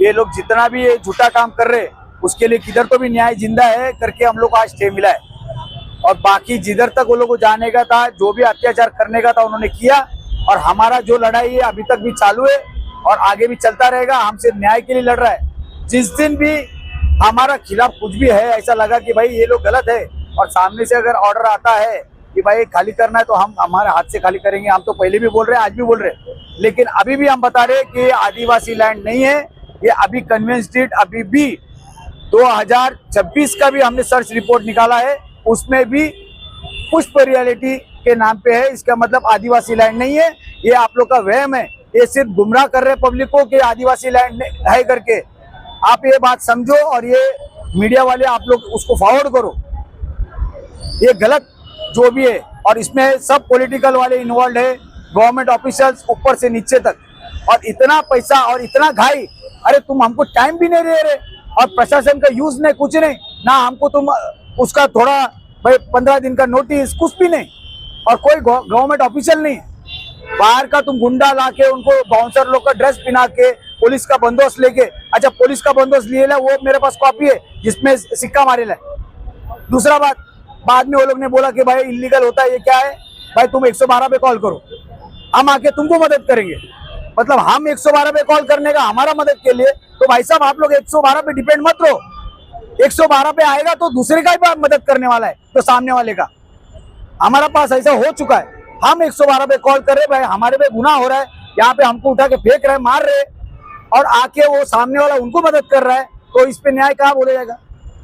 ये लोग जितना भी ये झूठा काम कर रहे उसके लिए किधर तो भी न्याय जिंदा है करके हम लोग को आज स्टे मिला है। और बाकी जिधर तक वो लोग को जाने का था, जो भी अत्याचार करने का था उन्होंने किया। और हमारा जो लड़ाई है अभी तक भी चालू है और आगे भी चलता रहेगा। हम सिर्फ न्याय के लिए लड़ रहा है। जिस दिन भी हमारा खिलाफ कुछ भी है ऐसा लगा कि भाई ये लोग गलत है और सामने से अगर ऑर्डर आता है कि भाई खाली करना है तो हम हमारे हाथ से खाली करेंगे। हम तो पहले भी बोल रहे हैं, आज भी बोल रहे हैं, लेकिन अभी भी हम बता रहे हैं कि ये आदिवासी लैंड नहीं है। ये अभी कन्वेंस स्ट्रीट अभी भी 2026 का भी हमने सर्च रिपोर्ट निकाला है, उसमें भी पुष्प रियलिटी के नाम पे है। इसका मतलब आदिवासी लैंड नहीं है। ये आप लोग का वहम है। ये सिर्फ गुमराह कर रहे हैं पब्लिक को कि आदिवासी लैंड है करके। आप ये बात समझो और ये मीडिया वाले आप लोग उसको फॉरवर्ड करो। ये गलत जो भी है और इसमें सब पॉलिटिकल वाले इन्वॉल्व है, गवर्नमेंट ऑफिशियल्स ऊपर से नीचे तक। और इतना पैसा और इतना घाई, अरे तुम हमको टाइम भी नहीं दे रहे और प्रशासन का यूज नहीं, कुछ नहीं ना। हमको तुम उसका थोड़ा भाई 15 दिन का नोटिस, कुछ भी नहीं। और कोई गवर्नमेंट ऑफिशियल नहीं, बाहर का तुम गुंडा लाके उनको बाउंसर लोग का ड्रेस पहना के पुलिस का बंदोबस्त लेके। अच्छा, पुलिस का बंदोबस्त लिए ला, वो मेरे पास कॉपी है जिसमें सिक्का मारेला है। दूसरा बात, बाद में वो लोग ने बोला कि भाई इलीगल होता है, ये क्या है भाई, तुम 112 पे कॉल करो, हम आके तुमको मदद करेंगे। मतलब हम 112 पे कॉल करने का हमारा मदद के लिए, तो भाई साहब आप लोग 112 पे डिपेंड मत रहो। 112 पे आएगा तो दूसरे का भी मदद करने वाला है, तो सामने वाले का। हमारा पास ऐसा हो चुका है, हम 112 पे कॉल कर रहे, भाई हमारे पे गुनाह हो रहा है, यहाँ पे हमको उठा के फेंक रहे, मार रहे, और आके वो सामने वाला उनको मदद कर रहा है, तो इस पे न्याय कहाँ बोला जाएगा।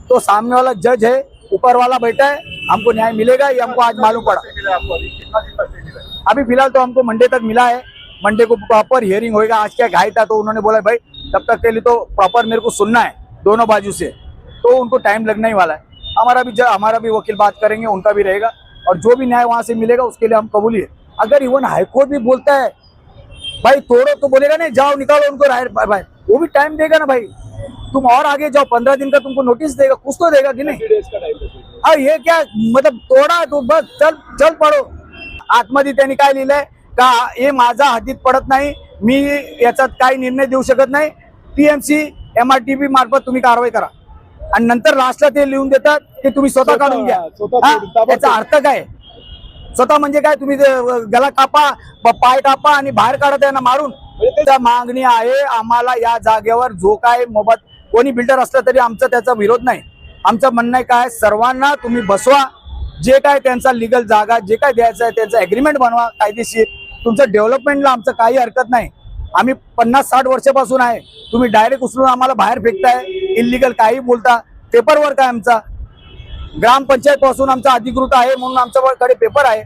तो सामने वाला जज है, ऊपर वाला बैठा है, हमको न्याय मिलेगा, ये हमको आज मालूम पड़ा। अभी फिलहाल तो हमको मंडे तक मिला है। मंडे को प्रॉपर हियरिंग होएगा। आज क्या घाई था तो उन्होंने बोला भाई तब तक के लिए तो प्रॉपर मेरे को सुनना है दोनों बाजू से, तो उनको टाइम लगने ही वाला है। हमारा भी वकील बात करेंगे, उनका भी रहेगा, और जो भी न्याय वहां से मिलेगा उसके लिए हम कबूल है। अगर इवन हाईकोर्ट भी बोलता है भाई तोड़ो, तो बोलेगा नहीं जाओ निकालो उनको भाई, वो भी टाइम देगा ना भाई। तुम और आगे जाओ, 15 दिन का तुमको नोटिस देगा, कुछ तो देगा कि नहीं। और ये क्या मतलब तोडा तो बस चल पडो। आतमध्ये त्यांनी काय लिहिलंय का, हे माझा हातीत पडत नाही, मी याच्यात काही निर्णय देऊ शकत नाही, टीएमसी MRTB मार्फत तुम्ही कारवाई करा। आणि नंतर लास्टला ते लिहून देतात की तुम्ही स्वतः काढून घ्या। याचा अर्थ काय? स्वतः म्हणजे काय, तुम्ही गला कापा, पाय कापा आणि बाहेर काढा त्यांना मारून। त्या मागणी आहे आम्हाला या जागेवर जो काय मोबत कोणी बिल्डर असला तरी आमचा त्याचा विरोध नाही। आमचं म्हणणं आहे काय, सर्वांना तुम्ही बसवा, जे काय त्यांचा लीगल जागा जे काय द्यायचं आहे त्यांचं एग्रीमेंट बनवा कायदेशीर। तुमचं डेव्हलपमेंटला आमचं काही हरकत नाही। आम्ही 50-60 वर्षापासून आहे, तुम्ही डायरेक्ट उचलून आम्हाला बाहेर फेकताय, इल्लीगल काही बोलता। पेपर वर्क आहे आमचा, ग्रामपंचायत पासून आमचा अधिकृत आहे म्हणून आमच्याकडे पेपर आहे।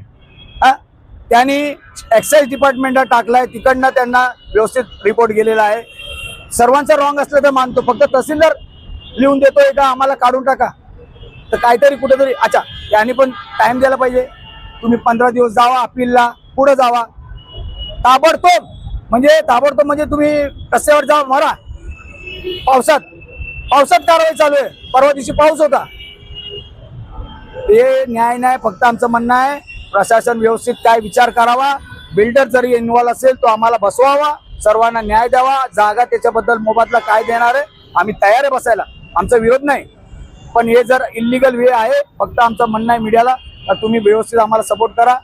त्यांनी एक्साइज डिपार्टमेंटला टाकलाय, तिकडनं त्यांना व्यवस्थित रिपोर्ट गेलेला आहे। सर्वांचं रॉंग असलं तर मानतो, फक्त तहसीलदार लिहून देतोय का आम्हाला काढून टाका, तर काहीतरी कुठेतरी। अच्छा, त्यांनी पण टाइम द्यायला पाहिजे। तुम्ही 15 दिवस जावा अपीलला, पुढे जावा, ताबडतोब म्हणजे तुम्ही रस्त्यावर जा, मरा। पावसात कारवाई चालू आहे, परवा दिवशी पाऊस होता। हे न्याय नाही, फक्त आमचं म्हणणं आहे प्रशासन व्यवस्थित काय विचार करावा। बिल्डर जरी इन्व्हॉल्व असेल तो आम्हाला बसवावा, सर्वांना न्याय द्यावा। जागा त्याच्याबद्दल मोबदला काय देणार आहे आम्ही तयार आहे बसायला, आमचा विरोध नाही। पण हे जर इल्लीगल वे आहे, फक्त आमचं म्हणणं आहे मीडियाला तुम्ही व्यवस्थित आम्हाला सपोर्ट करा,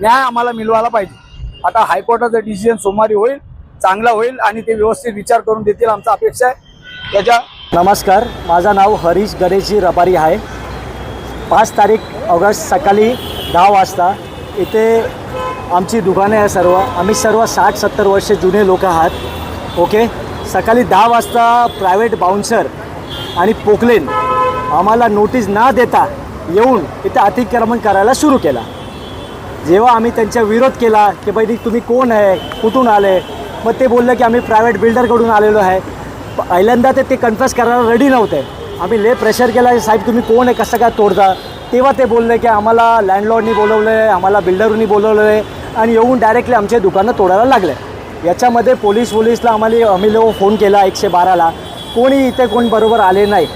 न्याय आम्हाला मिळवायला पाहिजे। आता हायकोर्टाचा डिसिजन सोमवारी होईल, चांगला होईल आणि ते व्यवस्थित विचार करून देतील, आमचा अपेक्षा आहे त्याच्या। नमस्कार, माझं नाव हरीश गणेशजी रबारी आहे। 5 तारीख ऑगस्ट सकाळी 10 वाजता इथे आमची दुकाने आहे सर्व, आम्ही सर्व 60-70 वर्ष जुने लोक आहात। ओके, सकाळी 10 वाजता प्रायव्हेट बाउन्सर आणि पोकलेन आम्हाला नोटीस न देता येऊन इथे अतिक्रमण करायला सुरू केला। जेव्हा आम्ही त्यांचा विरोध केला की बाई तुम्ही कोण आहे, कुठून आले, मग ते बोलले की आम्ही प्रायव्हेट बिल्डरकडून आलेलो आहे। पहिल्यांदा ते कन्फेस करायला रेडी नव्हते। आम्ही लय प्रेशर केला की साहेब तुम्ही कोण आहे, कसं काय तोडता। तेव्हा ते बोलले की आम्हाला लँडलॉर्डनी बोलवलं आहे, आम्हाला बिल्डरनी बोलवलं आहे, आणि येऊन डायरेक्टली आमचे दुकानं तोडायला लागले। याच्यामध्ये पोलीसला आम्ही लोक फोन केला 112ला, कोणी इथे कोण बरोबर आले नाही।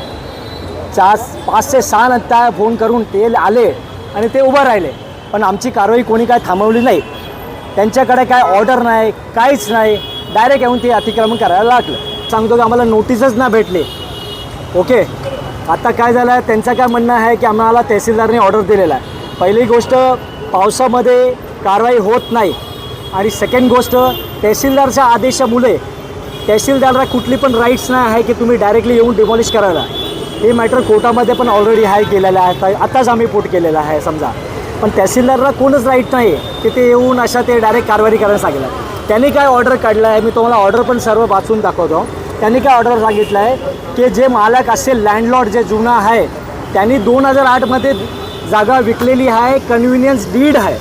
5 ते 6 नंतर फोन करून ते आले आणि ते उभं राहिले, पण आमची कारवाई कोणी काय थांबवली नाही। त्यांच्याकडे काय ऑर्डर नाही, काहीच नाही, डायरेक्ट येऊन ते अतिक्रमण करायला लागलं। सांगतो की आम्हाला नोटीसच ना भेटले. ओके, आता काय झालं आहे, त्यांचं काय म्हणणं आहे की आम्हाला तहसीलदारने ऑर्डर दिलेला आहे. पहिली गोष्ट, पावसामध्ये कारवाई होत नाही. आणि सेकंड गोष्ट, तहसीलदारच्या आदेशामुळे तहसीलदारला कुठली पण राईट्स नाही आहे की तुम्ही डायरेक्टली येऊन डिमॉलिश करायला. हे मॅटर कोर्टामध्ये पण ऑलरेडी आहे केलेलं आहे, आताच आम्ही पोट केलेलं आहे समजा. पण तहसीलदारला कोणच राईट नाही की ते येऊन अशा ते डायरेक्ट कारवाई करायला सांगितलं. त्यांनी काय ऑर्डर काढलं आहे, मी तुम्हाला ऑर्डर पण सर्व वाचून दाखवतो. त्यांनी काय ऑर्डर सांगितलं आहे की जे मालक असेल, लँडलॉर्ड जे जुना आहे, त्यांनी 2008मध्ये जागा विकलेली आहे, कन्व्हिनियन्स डीड आहे,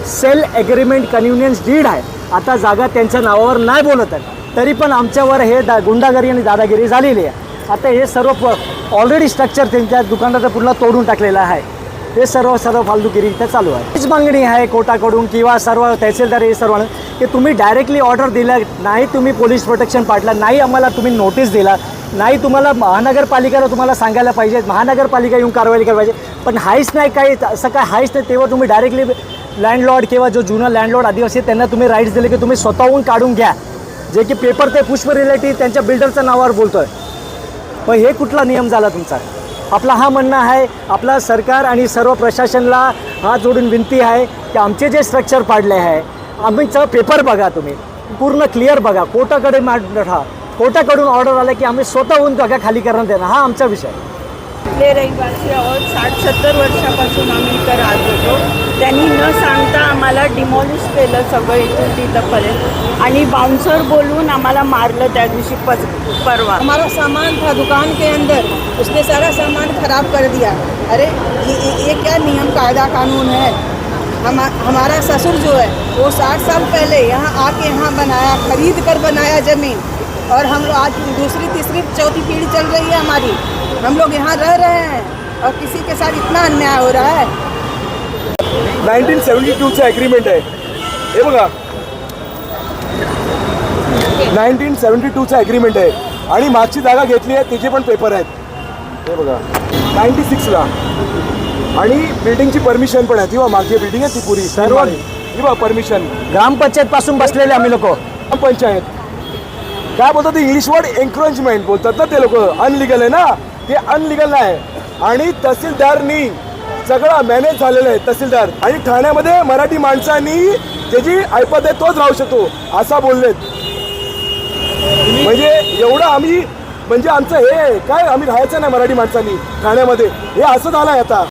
सेल ॲग्रीमेंट कन्व्हिनियन्स डीड आहे. आता जागा त्यांच्या नावावर नाही बोलत आहे, तरी पण आमच्यावर हे गुंडागिरी आणि दादागिरी झालेली आहे. आता हे सर्व ऑलरेडी स्ट्रक्चर त्यांच्या दुकानाचं पूर्ण तोडून टाकलेलं आहे. हे सर्व फालतूगिरी इथं चालू आहे. हीच मागणी आहे कोर्टाकडून किंवा सर्व तहसीलदार हे सर्व की तुम्ही डायरेक्टली ऑर्डर दिला नाही, तुम्ही पोलीस प्रोटेक्शन पाडला नाही, आम्हाला तुम्ही नोटीस दिला नाही, तुम्हाला महानगरपालिकेला तुम्हाला सांगायला पाहिजे, महानगरपालिका येऊन कारवाई करायला पाहिजे. पण हाईच नाही, काही असं काय हाईच नाही. तेव्हा तुम्ही डायरेक्टली लँडलॉर्ड किंवा जो जुना लँडलॉर्ड आदिवासी त्यांना तुम्ही राईट्स दिले की तुम्ही स्वतःहून काढून घ्या, जे की पेपर ते पुष्प रिलेटिव्ह त्यांच्या बिल्डरच्या नावावर बोलतो आहे. पण हे कुठला नियम झाला तुमचा? आपला हा म्हणणं आहे, आपला सरकार आणि सर्व प्रशासनाला हात जोडून विनंती आहे की आमचे जे स्ट्रक्चर पाडले आहे, आम्हीचं पेपर बघा, तुम्ही पूर्ण क्लिअर बघा, कोर्टाकडे कोर्टाकडून ऑर्डर आलं की आम्ही स्वतःहून जागा खाली करण्यात देणार, हा आमचा विषय. इथले रहिवासी आहोत, 60-70 वर्षापासून आम्ही इथं राहत होतो. त्यांनी न सांगता आम्हाला डिमॉलिश केलं सगळं इथून तिथंपर्यंत आणि बाउन्सर बोलवून आम्हाला मारलं त्या दिवशी परवा. हमारा सामान था दुकान के अंदर, उसने सारा सामान खराब कर दिया. अरे ये क्या नियम कायदा कानून है? हमारा ससुर जो है वो 60 साल पहले यहाँ आके यहाँ बनाया, खरीद कर बनाया ज़मीन, और हम लोग आज दूसरी तीसरी चौथी पीढ़ी चल रही है हमारी, हम लोग यहाँ रह रहे हैं और किसी के साथ इतना अन्याय हो रहा है. 1972चं ॲग्रीमेंट आहे हे बघा, 1972चं ॲग्रीमेंट आहे आणि मागची जागा घेतली आहे त्याचे पण पेपर आहेत हे बघा 96ला. आणि बिल्डिंगची परमिशन पण आहे, ती बघा मागची बिल्डिंग आहे ती पुरी सर्व ही बघा परमिशन. ग्रामपंचायत पासून बसलेले आम्ही लोक. ग्रामपंचायत काय बोलतात ते इंग्लिश वर्ड एन्क्रोचमेंट बोलतात ना ते लोक. अनलिगल आहे ना, ते अनलिगल नाही. आणि तहसीलदारनी सगळं मॅनेज झालेलं आहे तहसीलदार. आणि ठाण्यामध्ये मराठी माणसांनी त्याची ऐपत आहे तोच राहू शकतो असा बोललेत. म्हणजे एवढं आम्ही म्हणजे आमचं हे काय आम्ही राहायचं नाही मराठी माणसांनी ठाण्यामध्ये, हे असं झालंय आता.